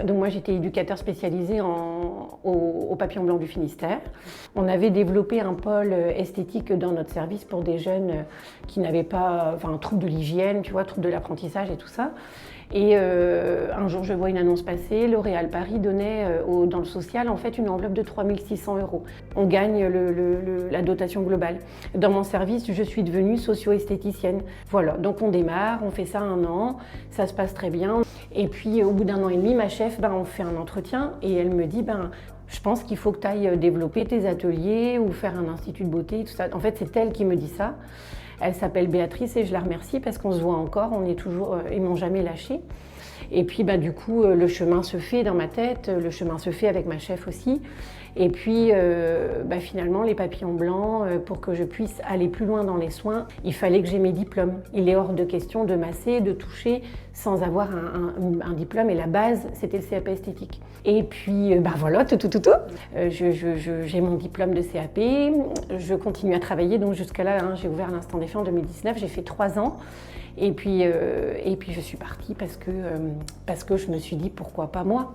Donc moi j'étais éducateur spécialisé au papillon blanc du Finistère. On avait développé un pôle esthétique dans notre service pour des jeunes qui n'avaient pas, enfin, troubles de l'hygiène, tu vois, troubles de l'apprentissage et tout ça. Et un jour je vois une annonce passer, L'Oréal Paris donnait dans le social en fait une enveloppe de 3 600 €. On gagne la dotation globale. Dans mon service, je suis devenue socio-esthéticienne. Voilà, donc on démarre, on fait ça 1 an, ça se passe très bien. Et puis au bout d'1 an et demi, ma chef, on fait un entretien et elle me dit je pense qu'il faut que tu ailles développer tes ateliers ou faire un institut de beauté, tout ça. En fait, c'est elle qui me dit ça. Elle s'appelle Béatrice et je la remercie parce qu'on se voit encore, on est toujours, ils m'ont jamais lâché. Et puis du coup, le chemin se fait dans ma tête, le chemin se fait avec ma chef aussi. Et puis finalement, les papillons blancs, pour que je puisse aller plus loin dans les soins, il fallait que j'aie mes diplômes. Il est hors de question de masser, de toucher sans avoir un diplôme. Et la base, c'était le CAP esthétique. Et puis voilà, j'ai mon diplôme de CAP, je continue à travailler. Donc jusqu'à là, j'ai ouvert l'Instant des Faits en 2019, j'ai fait 3 ans. Et puis je suis partie parce que je me suis dit pourquoi pas moi.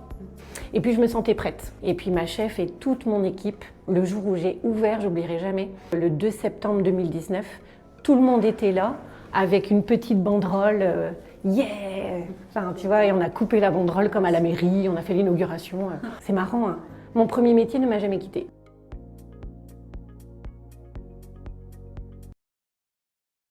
Et puis je me sentais prête. Et puis ma chef et toute mon équipe, le jour où j'ai ouvert, j'oublierai jamais, le 2 septembre 2019, tout le monde était là avec une petite banderole yeah. Enfin, tu vois, et on a coupé la banderole comme à la mairie, on a fait l'inauguration. C'est marrant, hein. Mon premier métier ne m'a jamais quittée.